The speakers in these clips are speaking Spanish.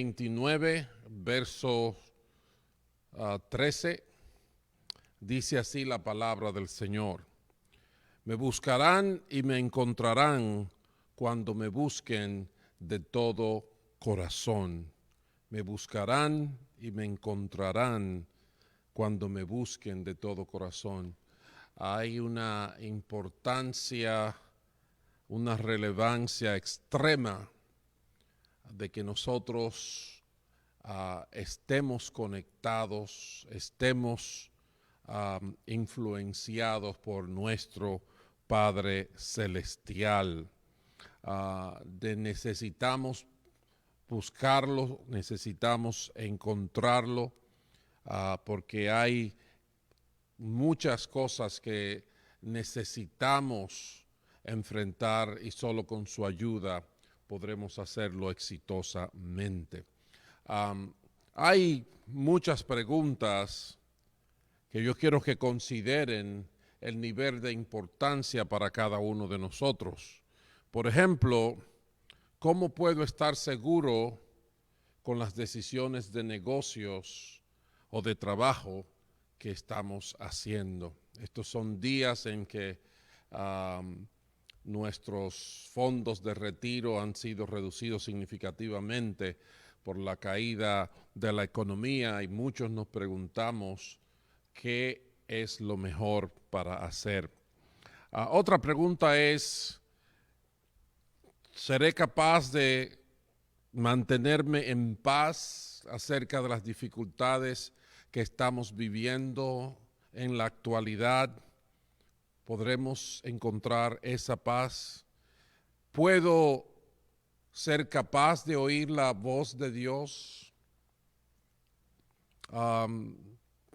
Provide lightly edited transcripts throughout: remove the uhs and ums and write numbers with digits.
29, verso 13, dice así la palabra del Señor. Me buscarán y me encontrarán cuando me busquen de todo corazón. Me buscarán y me encontrarán cuando me busquen de todo corazón. Hay una importancia, una relevancia extrema de que nosotros estemos conectados, estemos influenciados por nuestro Padre Celestial. Necesitamos buscarlo, necesitamos encontrarlo, porque hay muchas cosas que necesitamos enfrentar y solo con su ayuda podremos hacerlo exitosamente. Hay muchas preguntas que yo quiero que consideren el nivel de importancia para cada uno de nosotros. Por ejemplo, ¿cómo puedo estar seguro con las decisiones de negocios o de trabajo que estamos haciendo? Estos son días en que nuestros fondos de retiro han sido reducidos significativamente por la caída de la economía y muchos nos preguntamos qué es lo mejor para hacer. Otra pregunta es, ¿seré capaz de mantenerme en paz acerca de las dificultades que estamos viviendo en la actualidad? ¿Podremos encontrar esa paz? ¿Puedo ser capaz de oír la voz de Dios?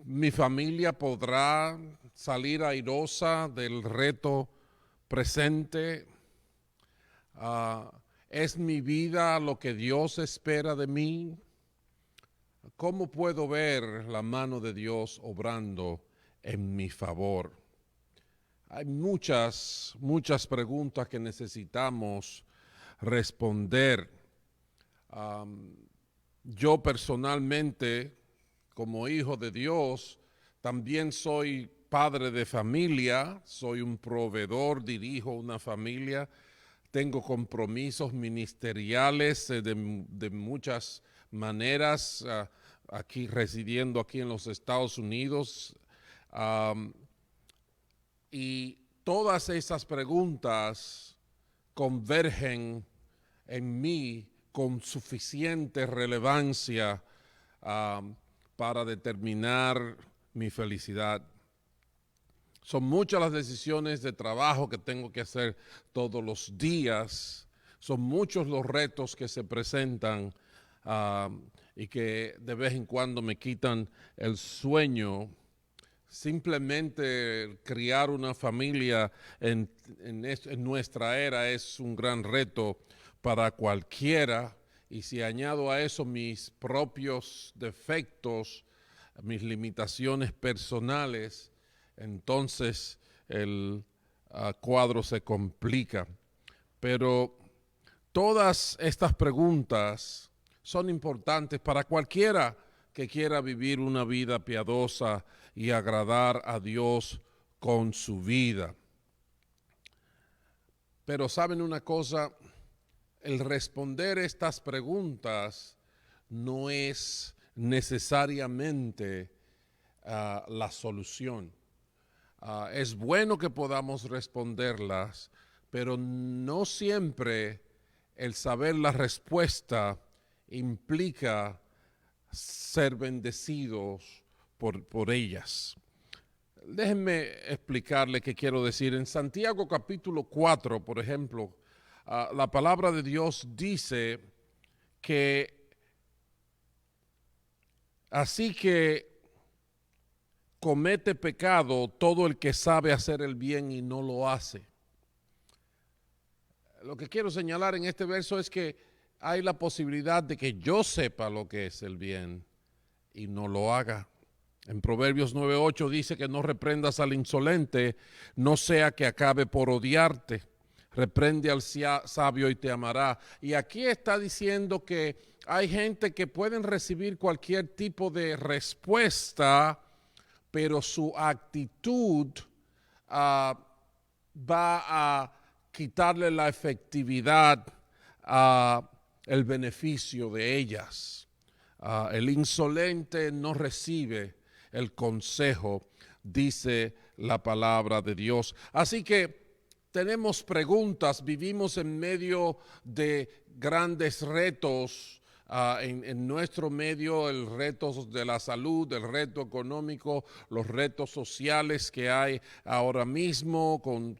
¿Mi familia podrá salir airosa del reto presente? ¿Es mi vida lo que Dios espera de mí? ¿Cómo puedo ver la mano de Dios obrando en mi favor? Hay muchas preguntas que necesitamos responder. Yo personalmente, como hijo de Dios, también soy padre de familia, soy un proveedor, dirijo una familia, tengo compromisos ministeriales de muchas maneras, residiendo aquí en los Estados Unidos. Y todas esas preguntas convergen en mí con suficiente relevancia para determinar mi felicidad. Son muchas las decisiones de trabajo que tengo que hacer todos los días. Son muchos los retos que se presentan y que de vez en cuando me quitan el sueño. Simplemente criar una familia en nuestra era es un gran reto para cualquiera, y si añado a eso mis propios defectos, mis limitaciones personales, entonces el cuadro se complica. Pero todas estas preguntas son importantes para cualquiera que quiera vivir una vida piadosa y agradar a Dios con su vida. Pero ¿saben una cosa? El responder estas preguntas no es necesariamente la solución. Es bueno que podamos responderlas, pero no siempre el saber la respuesta implica ser bendecidos por ellas. Déjenme explicarle qué quiero decir. En Santiago capítulo 4, por ejemplo, la palabra de Dios dice que así que comete pecado todo el que sabe hacer el bien y no lo hace. Lo que quiero señalar en este verso es que hay la posibilidad de que yo sepa lo que es el bien y no lo haga. En Proverbios 9:8 dice que no reprendas al insolente, no sea que acabe por odiarte. Reprende al sabio y te amará. Y aquí está diciendo que hay gente que pueden recibir cualquier tipo de respuesta, pero su actitud va a quitarle la efectividad el beneficio de ellas. El insolente no recibe el consejo, dice la palabra de Dios. Así que tenemos preguntas, vivimos en medio de grandes retos. En nuestro medio, el reto de la salud, el reto económico, los retos sociales que hay ahora mismo con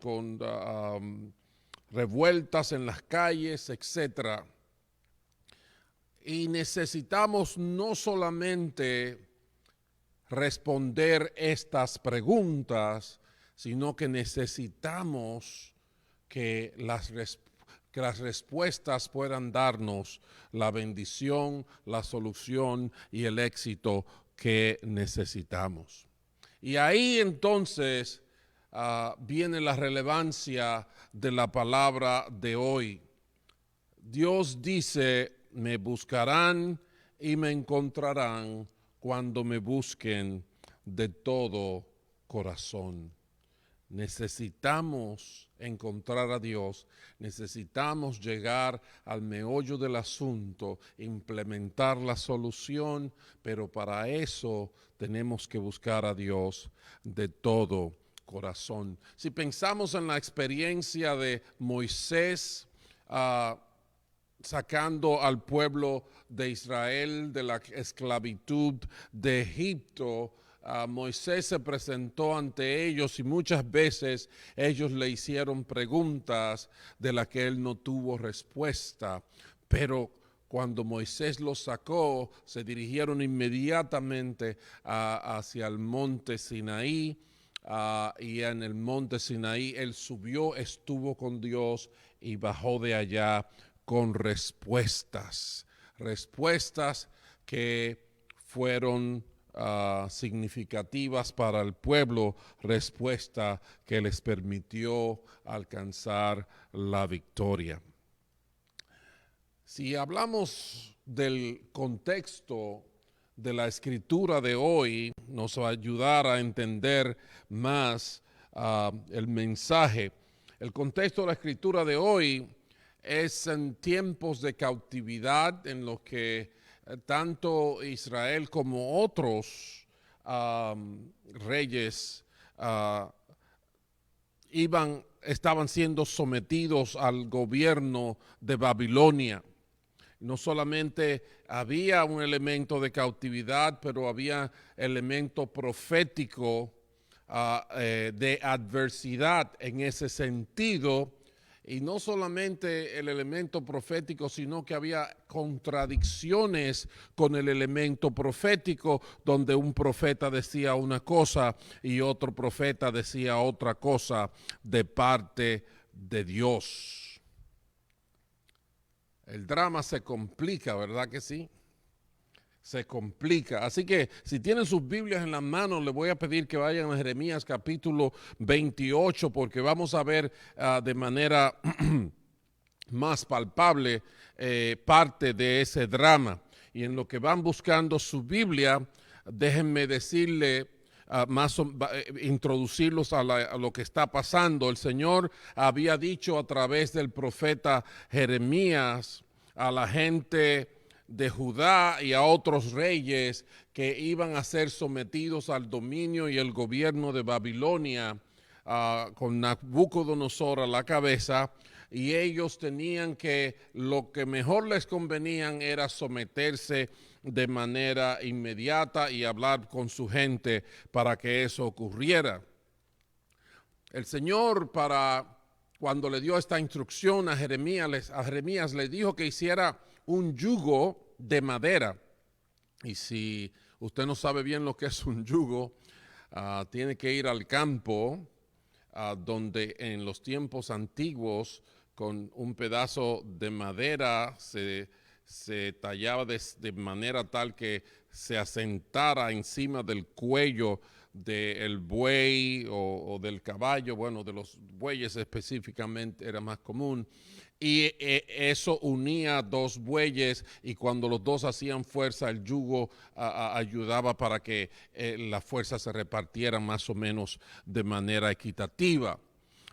revueltas en las calles, etcétera. Y necesitamos no solamente responder estas preguntas, sino que necesitamos que las respuestas puedan darnos la bendición, la solución y el éxito que necesitamos. Y ahí entonces viene la relevancia de la palabra de hoy. Dios dice, me buscarán y me encontrarán cuando me busquen de todo corazón. Necesitamos encontrar a Dios, necesitamos llegar al meollo del asunto, implementar la solución, pero para eso tenemos que buscar a Dios de todo corazón. Si pensamos en la experiencia de Moisés sacando al pueblo de Israel de la esclavitud de Egipto, Moisés se presentó ante ellos y muchas veces ellos le hicieron preguntas de las que él no tuvo respuesta, pero cuando Moisés los sacó, se dirigieron inmediatamente hacia el monte Sinaí, y en el monte Sinaí él subió, estuvo con Dios y bajó de allá con respuestas que fueron significativas para el pueblo, respuesta que les permitió alcanzar la victoria. Si hablamos del contexto de la escritura de hoy, nos va a ayudar a entender más el mensaje. El contexto de la escritura de hoy es en tiempos de cautividad en los que tanto Israel como otros reyes estaban siendo sometidos al gobierno de Babilonia. No solamente había un elemento de cautividad, pero había elemento profético de adversidad en ese sentido. Y no solamente el elemento profético, sino que había contradicciones con el elemento profético, donde un profeta decía una cosa y otro profeta decía otra cosa de parte de Dios. El drama se complica, ¿verdad que sí? Se complica. Así que si tienen sus Biblias en las manos, les voy a pedir que vayan a Jeremías capítulo 28, porque vamos a ver de manera más palpable parte de ese drama. Y en lo que van buscando su Biblia, déjenme decirle, introducirlos a lo que está pasando. El Señor había dicho a través del profeta Jeremías a la gente de Judá y a otros reyes que iban a ser sometidos al dominio y el gobierno de Babilonia, con Nabucodonosor a la cabeza, y ellos tenían que, lo que mejor les convenían era someterse de manera inmediata y hablar con su gente para que eso ocurriera. El Señor, cuando le dio esta instrucción a Jeremías le dijo que hiciera un yugo de madera. Y si usted no sabe bien lo que es un yugo, tiene que ir al campo, donde en los tiempos antiguos con un pedazo de madera se tallaba de manera tal que se asentara encima del cuello del buey o del caballo, bueno, de los bueyes específicamente era más común, y eso unía dos bueyes, y cuando los dos hacían fuerza, el yugo ayudaba para que la fuerza se repartiera más o menos de manera equitativa.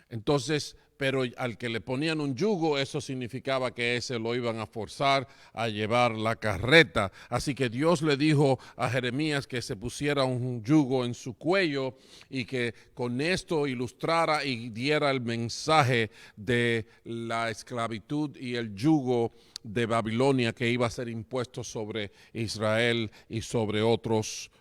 Entonces, pero al que le ponían un yugo, eso significaba que ese lo iban a forzar a llevar la carreta. Así que Dios le dijo a Jeremías que se pusiera un yugo en su cuello y que con esto ilustrara y diera el mensaje de la esclavitud y el yugo de Babilonia que iba a ser impuesto sobre Israel y sobre otros,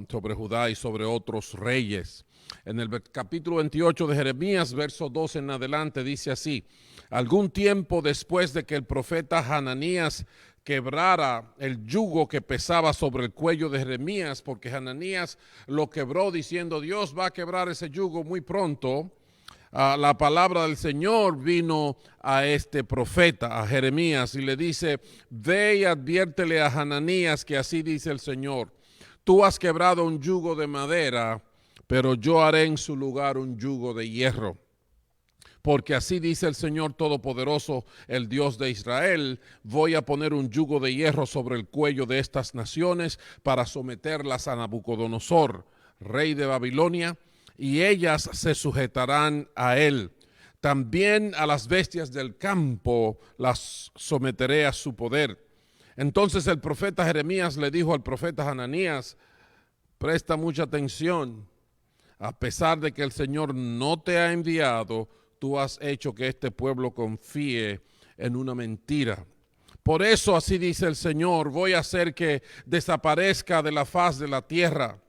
sobre Judá y sobre otros reyes. En el capítulo 28 de Jeremías, verso 12 en adelante, dice así: algún tiempo después de que el profeta Hananías quebrara el yugo que pesaba sobre el cuello de Jeremías, porque Hananías lo quebró diciendo, Dios va a quebrar ese yugo muy pronto, la palabra del Señor vino a este profeta, a Jeremías, y le dice, ve y adviértele a Hananías que así dice el Señor, tú has quebrado un yugo de madera, pero yo haré en su lugar un yugo de hierro. Porque así dice el Señor Todopoderoso, el Dios de Israel, voy a poner un yugo de hierro sobre el cuello de estas naciones para someterlas a Nabucodonosor, rey de Babilonia, y ellas se sujetarán a él. También a las bestias del campo las someteré a su poder. Entonces el profeta Jeremías le dijo al profeta Hananías, presta mucha atención. A pesar de que el Señor no te ha enviado, tú has hecho que este pueblo confíe en una mentira. Por eso así dice el Señor, voy a hacer que desaparezca de la faz de la tierra.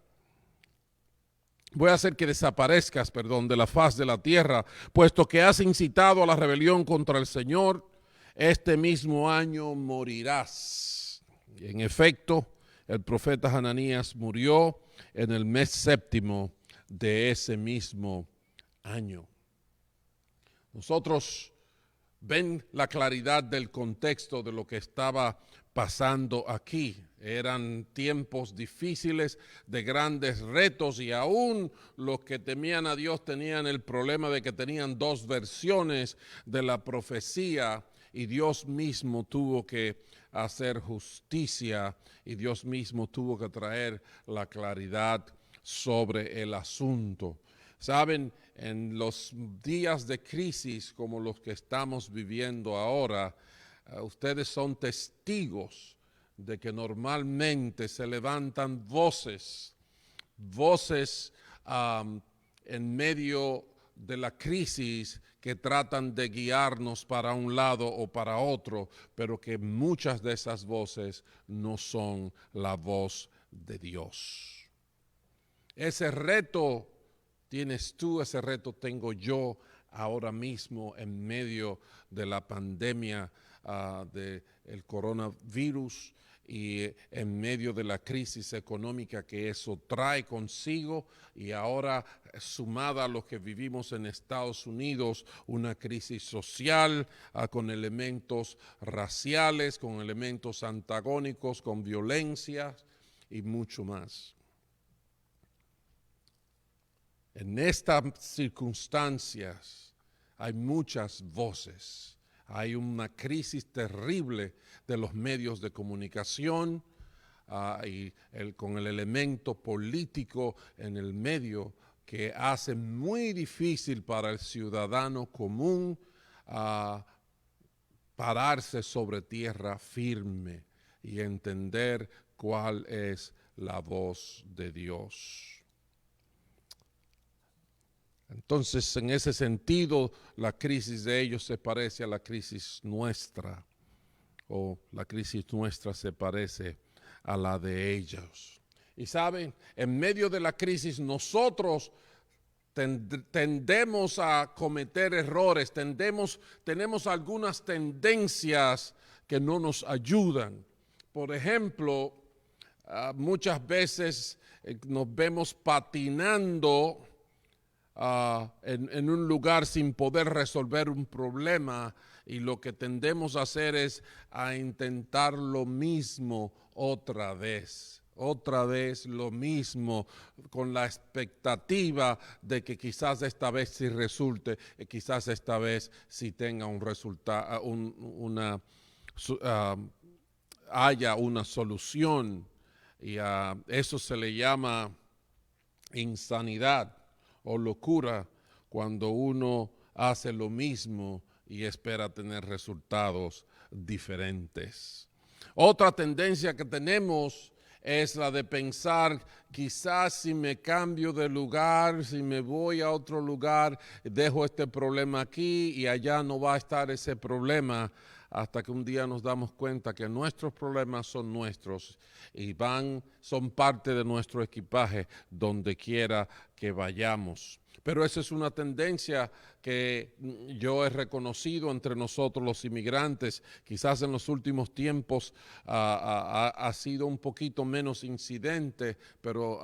Voy a hacer que desaparezcas, de la faz de la tierra, puesto que has incitado a la rebelión contra el Señor, este mismo año morirás. Y en efecto, el profeta Hananías murió en el mes séptimo de ese mismo año. Nosotros ven la claridad del contexto de lo que estaba pasando aquí. Eran tiempos difíciles, de grandes retos, y aún los que temían a Dios tenían el problema de que tenían dos versiones de la profecía, y Dios mismo tuvo que hacer justicia, y Dios mismo tuvo que traer la claridad sobre el asunto. Saben, en los días de crisis como los que estamos viviendo ahora, ustedes son testigos de que normalmente se levantan voces en medio de la crisis que tratan de guiarnos para un lado o para otro, pero que muchas de esas voces no son la voz de Dios. Ese reto tienes tú, ese reto tengo yo ahora mismo en medio de la pandemia del coronavirus y en medio de la crisis económica que eso trae consigo, y ahora sumada a lo que vivimos en Estados Unidos, una crisis social con elementos raciales, con elementos antagónicos, con violencia y mucho más. En estas circunstancias hay muchas voces, hay una crisis terrible de los medios de comunicación con el elemento político en el medio que hace muy difícil para el ciudadano común pararse sobre tierra firme y entender cuál es la voz de Dios. Entonces, en ese sentido, la crisis de ellos se parece a la crisis nuestra, o la crisis nuestra se parece a la de ellos. Y saben, en medio de la crisis nosotros tendemos a cometer errores, tenemos algunas tendencias que no nos ayudan. Por ejemplo, muchas veces nos vemos patinando en un lugar sin poder resolver un problema, y lo que tendemos a hacer es a intentar lo mismo otra vez. otra vez lo mismo, con la expectativa de que quizás esta vez sí resulte, quizás esta vez sí tenga un resultado, haya una solución. Y a eso se le llama insanidad o locura, cuando uno hace lo mismo y espera tener resultados diferentes. Otra tendencia que tenemos es la de pensar, quizás si me cambio de lugar, si me voy a otro lugar, dejo este problema aquí y allá no va a estar ese problema, hasta que un día nos damos cuenta que nuestros problemas son nuestros y son parte de nuestro equipaje donde quiera que vayamos. Pero esa es una tendencia que yo he reconocido entre nosotros los inmigrantes. Quizás en los últimos tiempos ha sido un poquito menos incidente, pero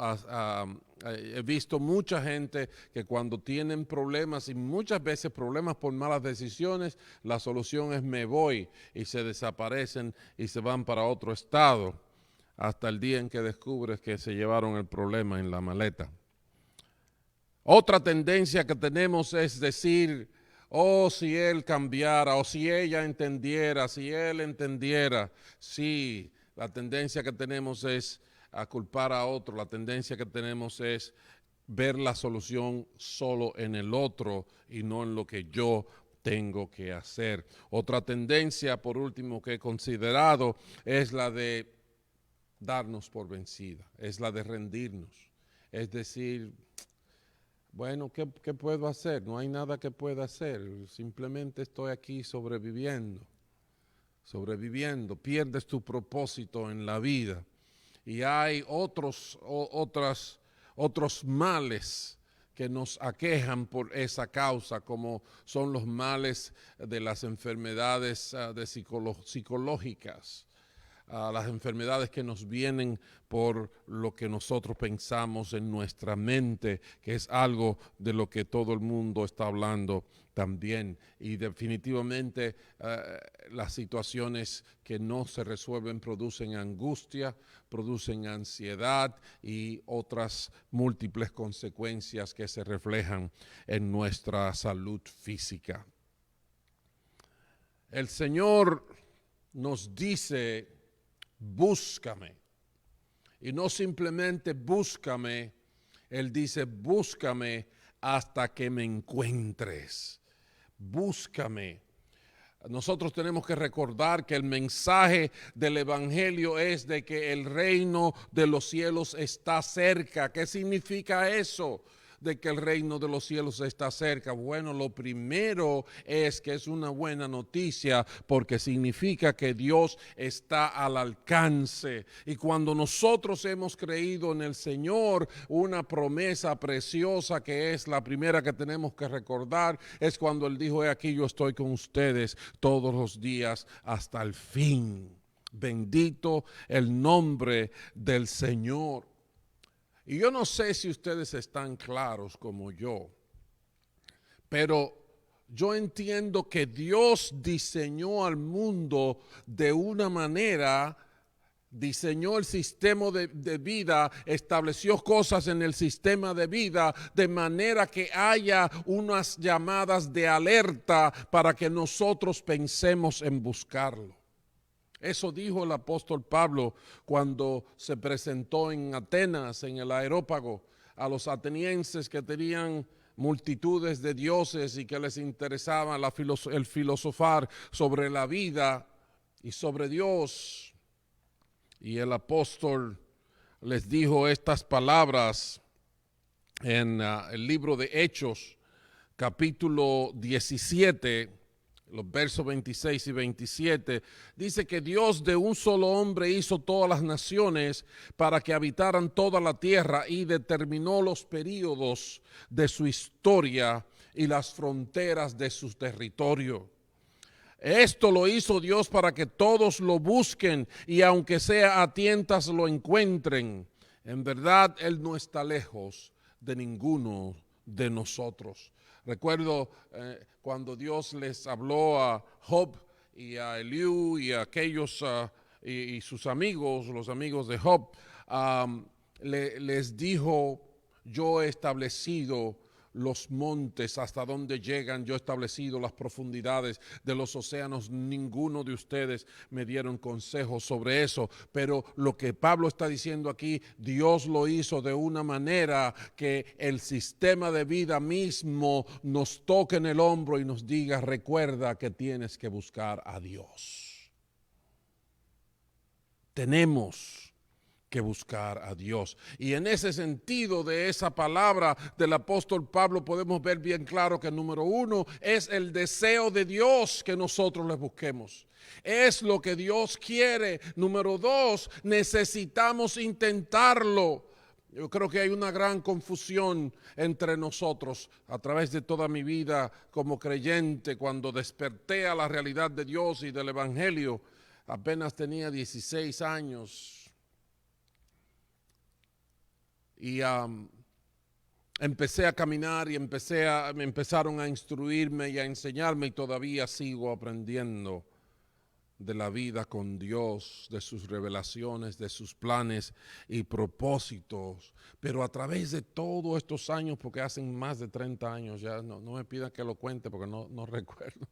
he visto mucha gente que cuando tienen problemas, y muchas veces problemas por malas decisiones, la solución es me voy, y se desaparecen y se van para otro estado, hasta el día en que descubres que se llevaron el problema en la maleta. Otra tendencia que tenemos es decir, oh, si él cambiara, o si ella entendiera, si él entendiera. Sí, la tendencia que tenemos es a culpar a otro, la tendencia que tenemos es ver la solución solo en el otro y no en lo que yo tengo que hacer. Otra tendencia, por último, que he considerado es la de darnos por vencida, es la de rendirnos. Es decir, bueno, ¿qué puedo hacer? No hay nada que pueda hacer, simplemente estoy aquí sobreviviendo. Pierdes tu propósito en la vida. Y hay otros males que nos aquejan por esa causa, como son los males de las enfermedades psicológicas, las enfermedades que nos vienen por lo que nosotros pensamos en nuestra mente, que es algo de lo que todo el mundo está hablando también. Y definitivamente las situaciones que no se resuelven producen angustia, producen ansiedad y otras múltiples consecuencias que se reflejan en nuestra salud física. El Señor nos dice, búscame. Y no simplemente búscame, Él dice, búscame hasta que me encuentres. Búscame. Nosotros tenemos que recordar que el mensaje del Evangelio es de que el reino de los cielos está cerca. ¿Qué significa eso? De que el reino de los cielos está cerca. Bueno, lo primero es que es una buena noticia, porque significa que Dios está al alcance. Y cuando nosotros hemos creído en el Señor, una promesa preciosa que es la primera que tenemos que recordar, es cuando Él dijo, he aquí yo estoy con ustedes todos los días hasta el fin. Bendito el nombre del Señor. Y yo no sé si ustedes están claros como yo, pero yo entiendo que Dios diseñó al mundo de una manera, diseñó el sistema de vida, estableció cosas en el sistema de vida de manera que haya unas llamadas de alerta para que nosotros pensemos en buscarlo. Eso dijo el apóstol Pablo cuando se presentó en Atenas, en el Areópago, a los atenienses que tenían multitudes de dioses y que les interesaba el filosofar sobre la vida y sobre Dios. Y el apóstol les dijo estas palabras en el libro de Hechos, capítulo 17, los versos 26 y 27, dice que Dios de un solo hombre hizo todas las naciones para que habitaran toda la tierra y determinó los períodos de su historia y las fronteras de su territorio. Esto lo hizo Dios para que todos lo busquen y aunque sea a tientas lo encuentren. En verdad, Él no está lejos de ninguno de nosotros. Recuerdo cuando Dios les habló a Job y a Eliú y a aquellos y sus amigos, los amigos de Job, les dijo, yo he establecido los montes hasta donde llegan, yo he establecido las profundidades de los océanos, ninguno de ustedes me dieron consejos sobre eso, pero lo que Pablo está diciendo aquí, Dios lo hizo de una manera que el sistema de vida mismo nos toque en el hombro y nos diga, recuerda que tienes que buscar a Dios. Tenemos que buscar a Dios. Y en ese sentido de esa palabra del apóstol Pablo podemos ver bien claro que número uno es el deseo de Dios que nosotros le busquemos. Es lo que Dios quiere. Número dos, necesitamos intentarlo. Yo creo que hay una gran confusión entre nosotros a través de toda mi vida como creyente. Cuando desperté a la realidad de Dios y del Evangelio, apenas tenía 16 años. Y empecé a caminar y me empezaron a instruirme y a enseñarme y todavía sigo aprendiendo de la vida con Dios, de sus revelaciones, de sus planes y propósitos. Pero a través de todos estos años, porque hacen más de 30 años, ya no me pidan que lo cuente porque no recuerdo.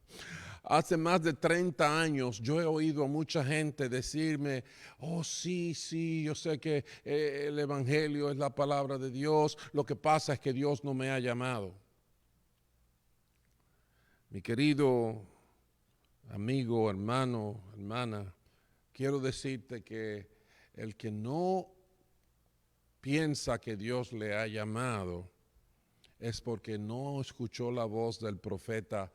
Hace más de 30 años yo he oído a mucha gente decirme, oh sí, yo sé que el Evangelio es la palabra de Dios, lo que pasa es que Dios no me ha llamado. Mi querido amigo, hermano, hermana, quiero decirte que el que no piensa que Dios le ha llamado es porque no escuchó la voz del profeta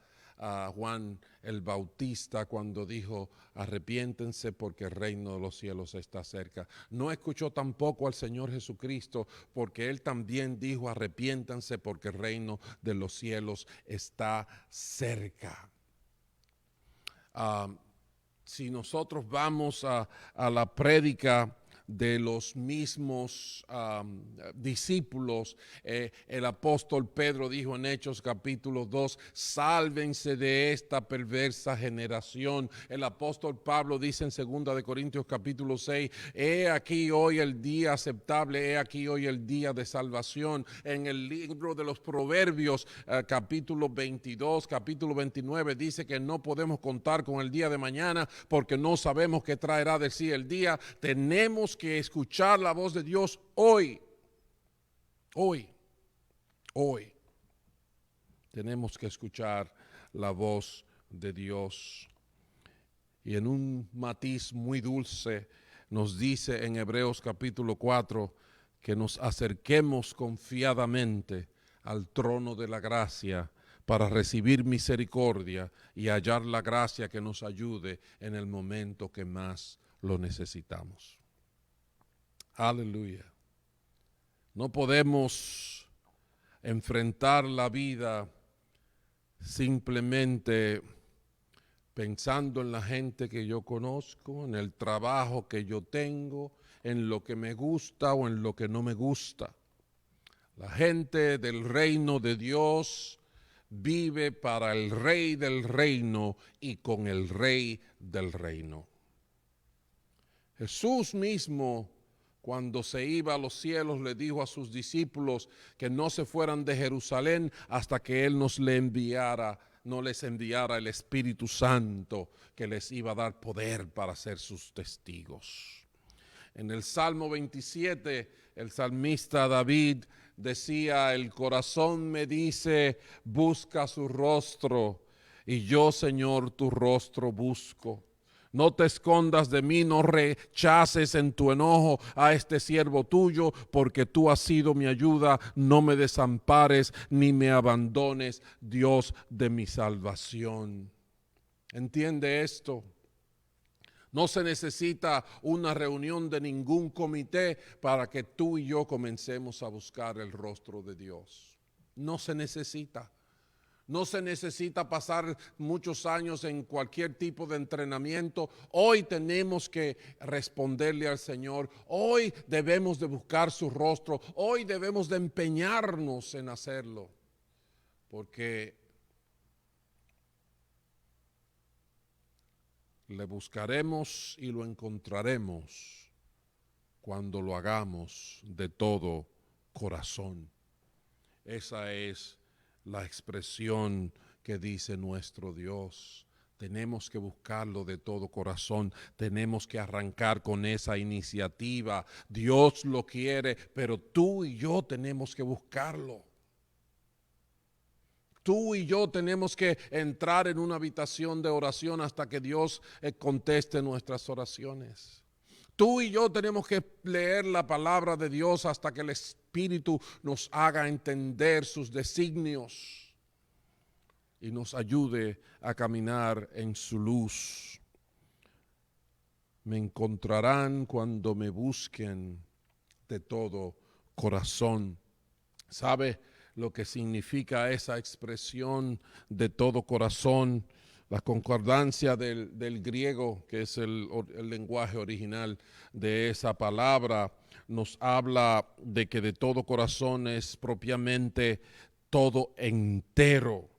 Juan el Bautista cuando dijo, arrepiéntense porque el reino de los cielos está cerca. No escuchó tampoco al Señor Jesucristo porque Él también dijo, arrepiéntanse porque el reino de los cielos está cerca. Si nosotros vamos a la prédica de los mismos discípulos, el apóstol Pedro dijo en Hechos capítulo 2, sálvense de esta perversa generación. El apóstol Pablo dice en 2 de Corintios capítulo 6, he aquí hoy el día aceptable, he aquí hoy el día de salvación. En el libro de los Proverbios capítulo 22, capítulo 29 dice que no podemos contar con el día de mañana porque no sabemos qué traerá de sí el día. Tenemos que escuchar la voz de Dios hoy. Tenemos que escuchar la voz de Dios. Y en un matiz muy dulce nos dice en Hebreos capítulo 4 que nos acerquemos confiadamente al trono de la gracia para recibir misericordia y hallar la gracia que nos ayude en el momento que más lo necesitamos. Aleluya. No podemos enfrentar la vida simplemente pensando en la gente que yo conozco, en el trabajo que yo tengo, en lo que me gusta o en lo que no me gusta. La gente del reino de Dios vive para el rey del reino y con el rey del reino. Jesús mismo, cuando se iba a los cielos, le dijo a sus discípulos que no se fueran de Jerusalén hasta que Él no les enviara el Espíritu Santo, que les iba a dar poder para ser sus testigos. En el Salmo 27, el salmista David decía, el corazón me dice, busca su rostro, y yo, Señor, tu rostro busco. No te escondas de mí, no rechaces en tu enojo a este siervo tuyo, porque tú has sido mi ayuda, no me desampares ni me abandones, Dios de mi salvación. ¿Entiende esto? No se necesita una reunión de ningún comité para que tú y yo comencemos a buscar el rostro de Dios. No se necesita. No se necesita pasar muchos años en cualquier tipo de entrenamiento. Hoy tenemos que responderle al Señor. Hoy debemos de buscar su rostro. Hoy debemos de empeñarnos en hacerlo. Porque Le buscaremos y lo encontraremos cuando lo hagamos de todo corazón. Esa es la expresión que dice nuestro Dios. Tenemos que buscarlo de todo corazón. Tenemos que arrancar con esa iniciativa. Dios lo quiere, pero tú y yo tenemos que buscarlo. Tú y yo tenemos que entrar en una habitación de oración hasta que Dios conteste nuestras oraciones. Tú y yo tenemos que leer la palabra de Dios hasta que el Espíritu nos haga entender sus designios y nos ayude a caminar en su luz. Me encontrarán cuando me busquen de todo corazón. ¿Sabe lo que significa esa expresión de todo corazón? La concordancia del griego, que es el lenguaje original de esa palabra, nos habla de que de todo corazón es propiamente todo entero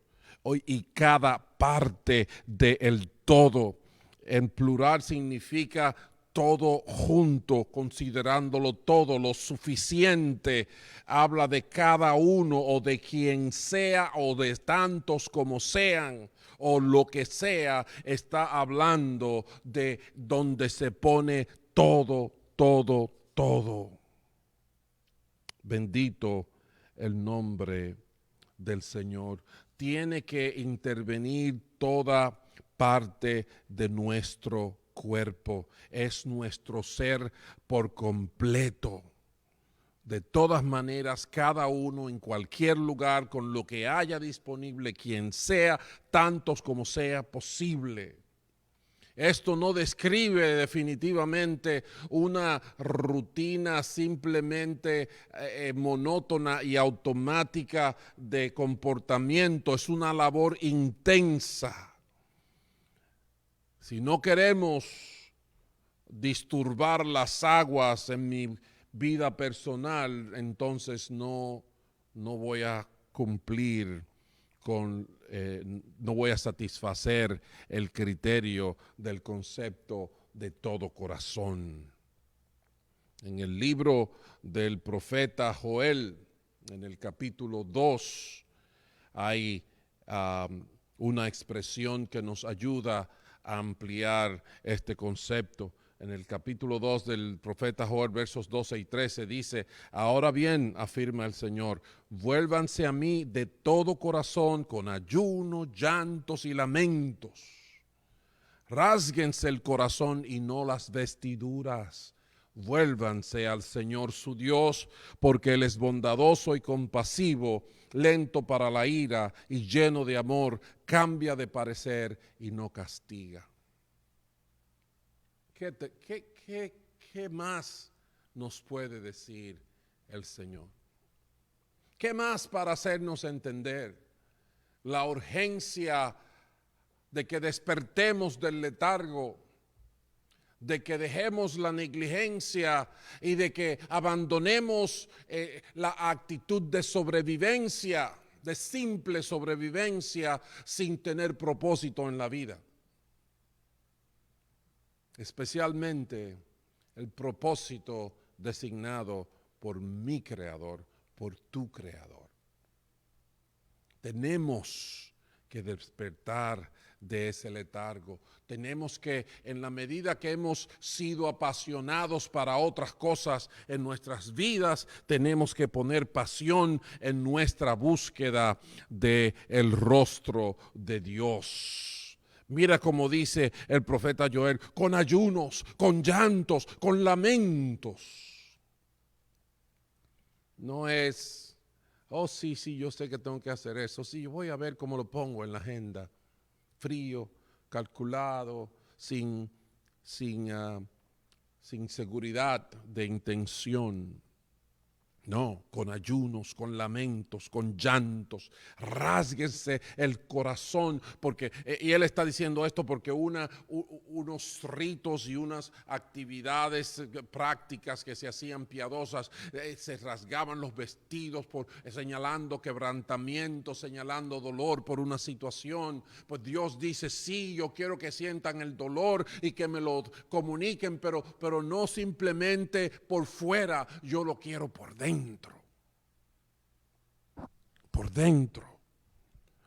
y cada parte del todo. En plural significa todo junto, considerándolo todo, lo suficiente. Habla de cada uno o de quien sea o de tantos como sean o lo que sea. Está hablando de donde se pone todo, todo, todo. Bendito el nombre del Señor. Tiene que intervenir toda parte de nuestro cuerpo. Es nuestro ser por completo. De todas maneras, cada uno en cualquier lugar, con lo que haya disponible, quien sea, tantos como sea posible. Esto no describe definitivamente una rutina simplemente monótona y automática de comportamiento. Es una labor intensa. Si no queremos disturbar las aguas en mi vida personal, entonces no voy a cumplir no voy a satisfacer el criterio del concepto de todo corazón. En el libro del profeta Joel, en el capítulo 2, hay una expresión que nos ayuda a ampliar este concepto. En el capítulo 2 del profeta Joel, versos 12 y 13, dice: ahora bien, afirma el Señor, vuélvanse a mí de todo corazón, con ayuno, llantos y lamentos. Rásguense el corazón y no las vestiduras. Vuélvanse al Señor su Dios, porque Él es bondadoso y compasivo, lento para la ira y lleno de amor, cambia de parecer y no castiga. ¿Qué más nos puede decir el Señor? ¿Qué más para hacernos entender la urgencia de que despertemos del letargo, de que dejemos la negligencia y de que abandonemos la actitud de sobrevivencia, de simple sobrevivencia sin tener propósito en la vida? Especialmente el propósito designado por mi Creador, por tu Creador. Tenemos que despertar de ese letargo. Tenemos que, en la medida que hemos sido apasionados para otras cosas en nuestras vidas, tenemos que poner pasión en nuestra búsqueda del rostro de Dios. Mira cómo dice el profeta Joel: con ayunos, con llantos, con lamentos. No es, oh sí, yo sé que tengo que hacer eso. Sí, voy a ver cómo lo pongo en la agenda. Frío, calculado, sin seguridad de intención. No, con ayunos, con lamentos, con llantos, rásguense el corazón, porque, y él está diciendo esto porque unos ritos y unas actividades prácticas que se hacían piadosas, se rasgaban los vestidos señalando quebrantamiento, señalando dolor por una situación. Pues Dios dice, sí, yo quiero que sientan el dolor y que me lo comuniquen, pero no simplemente por fuera, yo lo quiero por dentro. Por dentro.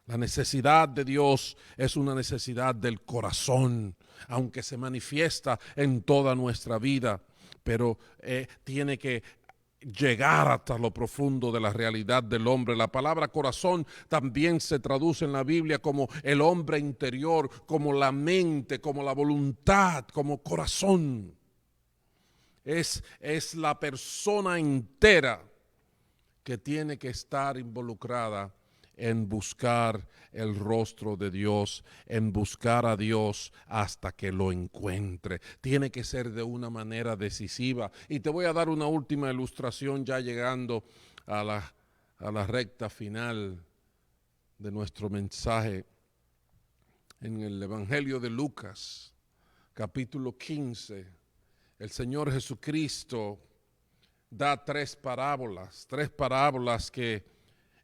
La necesidad de Dios es una necesidad del corazón, aunque se manifiesta en toda nuestra vida, pero tiene que llegar hasta lo profundo de la realidad del hombre. La palabra corazón también se traduce en la Biblia como el hombre interior, como la mente, como la voluntad, como corazón. Es la persona entera que tiene que estar involucrada en buscar el rostro de Dios, en buscar a Dios hasta que lo encuentre. Tiene que ser de una manera decisiva. Y te voy a dar una última ilustración ya llegando a la recta final de nuestro mensaje. En el Evangelio de Lucas, capítulo 15, el Señor Jesucristo da tres parábolas que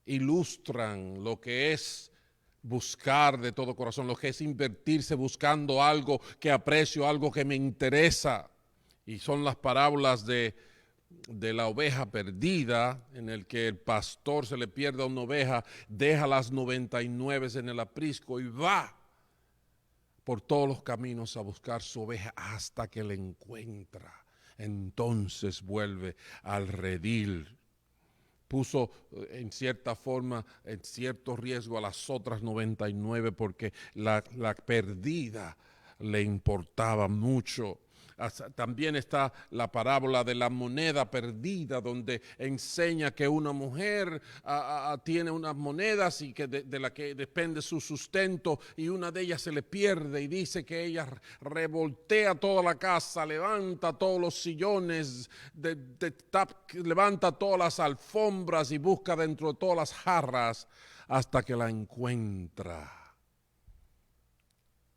ilustran lo que es buscar de todo corazón, lo que es invertirse buscando algo que aprecio, algo que me interesa. Y son las parábolas de la oveja perdida, en el que el pastor se le pierde a una oveja, deja las 99 en el aprisco y va por todos los caminos a buscar su oveja hasta que la encuentra. Entonces vuelve al redil. Puso en cierta forma, en cierto riesgo a las otras 99 porque la perdida le importaba mucho. También está la parábola de la moneda perdida, donde enseña que una mujer tiene unas monedas y que de la que depende su sustento, y una de ellas se le pierde, y dice que ella revoltea toda la casa, levanta todos los sillones, levanta todas las alfombras y busca dentro de todas las jarras hasta que la encuentra.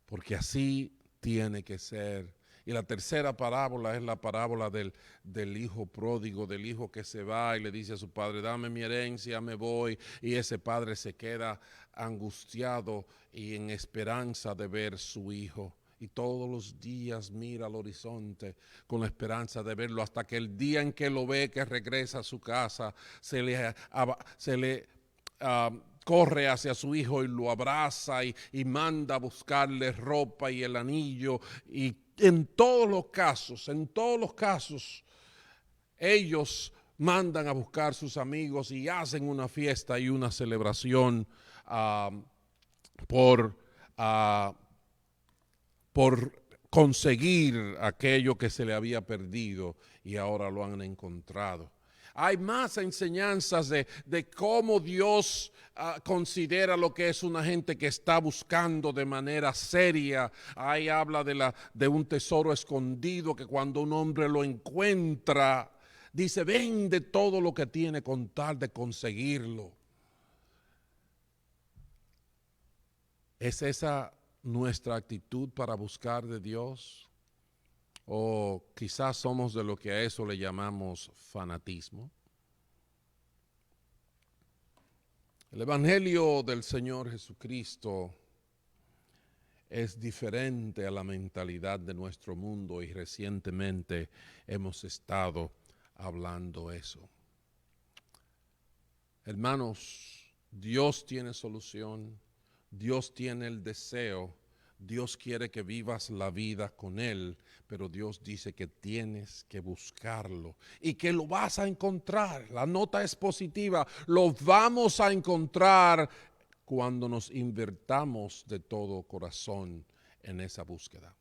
Porque así tiene que ser. Y la tercera parábola es la parábola del hijo pródigo, del hijo que se va y le dice a su padre, dame mi herencia, me voy. Y ese padre se queda angustiado y en esperanza de ver su hijo. Y todos los días mira al horizonte con la esperanza de verlo, hasta que el día en que lo ve, que regresa a su casa, se le corre hacia su hijo y lo abraza y manda a buscarle ropa y el anillo. Y en todos los casos, ellos mandan a buscar sus amigos y hacen una fiesta y una celebración por conseguir aquello que se le había perdido y ahora lo han encontrado. Hay más enseñanzas de cómo Dios considera lo que es una gente que está buscando de manera seria. Ahí habla de un tesoro escondido que cuando un hombre lo encuentra, dice, vende todo lo que tiene con tal de conseguirlo. ¿Es esa nuestra actitud para buscar de Dios? O quizás somos de lo que a eso le llamamos fanatismo. El Evangelio del Señor Jesucristo es diferente a la mentalidad de nuestro mundo y recientemente hemos estado hablando eso. Hermanos, Dios tiene solución, Dios tiene el deseo, Dios quiere que vivas la vida con Él, pero Dios dice que tienes que buscarlo y que lo vas a encontrar. La nota es positiva, lo vamos a encontrar cuando nos invertamos de todo corazón en esa búsqueda.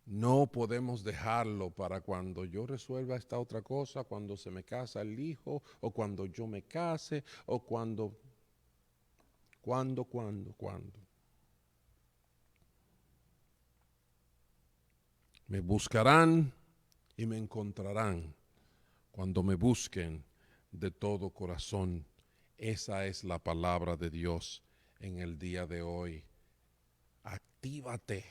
No podemos dejarlo para cuando yo resuelva esta otra cosa, cuando se me casa el hijo, o cuando yo me case, o cuando. Me buscarán y me encontrarán cuando me busquen de todo corazón. Esa es la palabra de Dios en el día de hoy. Actívate,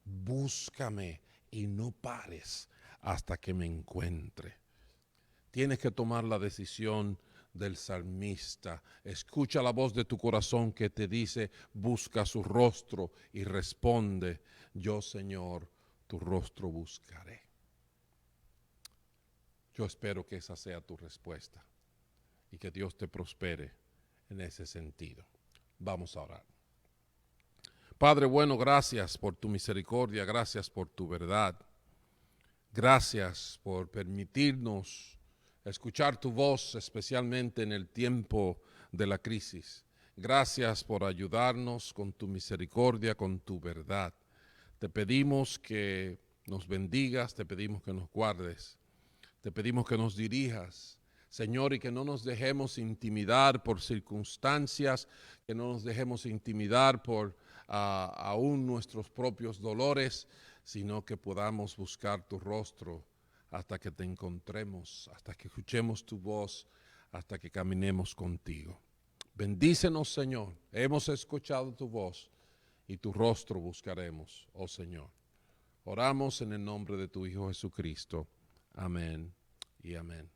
búscame y no pares hasta que me encuentre. Tienes que tomar la decisión del salmista. Escucha la voz de tu corazón que te dice, busca su rostro y responde, yo, Señor, tu rostro buscaré. Yo espero que esa sea tu respuesta y que Dios te prospere en ese sentido. Vamos a orar. Padre bueno, gracias por tu misericordia, gracias por tu verdad. Gracias por permitirnos escuchar tu voz, especialmente en el tiempo de la crisis. Gracias por ayudarnos con tu misericordia, con tu verdad. Te pedimos que nos bendigas, te pedimos que nos guardes, te pedimos que nos dirijas, Señor, y que no nos dejemos intimidar por circunstancias, que no nos dejemos intimidar por aún nuestros propios dolores, sino que podamos buscar tu rostro hasta que te encontremos, hasta que escuchemos tu voz, hasta que caminemos contigo. Bendícenos, Señor. Hemos escuchado tu voz y tu rostro buscaremos, oh Señor. Oramos en el nombre de tu Hijo Jesucristo. Amén y amén.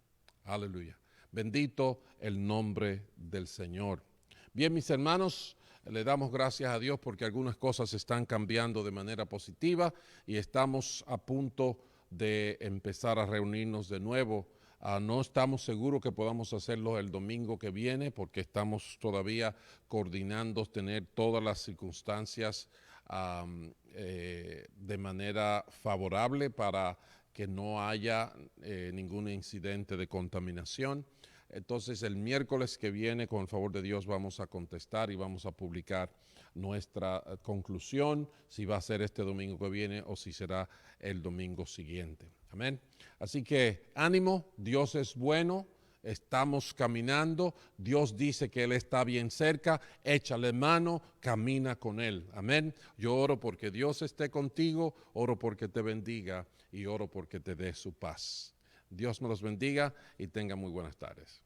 Aleluya. Bendito el nombre del Señor. Bien, mis hermanos, le damos gracias a Dios porque algunas cosas están cambiando de manera positiva y estamos a punto de empezar a reunirnos de nuevo. No estamos seguros que podamos hacerlo el domingo que viene porque estamos todavía coordinando tener todas las circunstancias de manera favorable para que no haya ningún incidente de contaminación. Entonces el miércoles que viene, con el favor de Dios, vamos a contestar y vamos a publicar nuestra conclusión, si va a ser este domingo que viene o si será el domingo siguiente. Amén. Así que ánimo, Dios es bueno, estamos caminando, Dios dice que Él está bien cerca, échale mano, camina con Él. Amén. Yo oro porque Dios esté contigo, oro porque te bendiga y oro porque te dé su paz. Dios me los bendiga y tenga muy buenas tardes.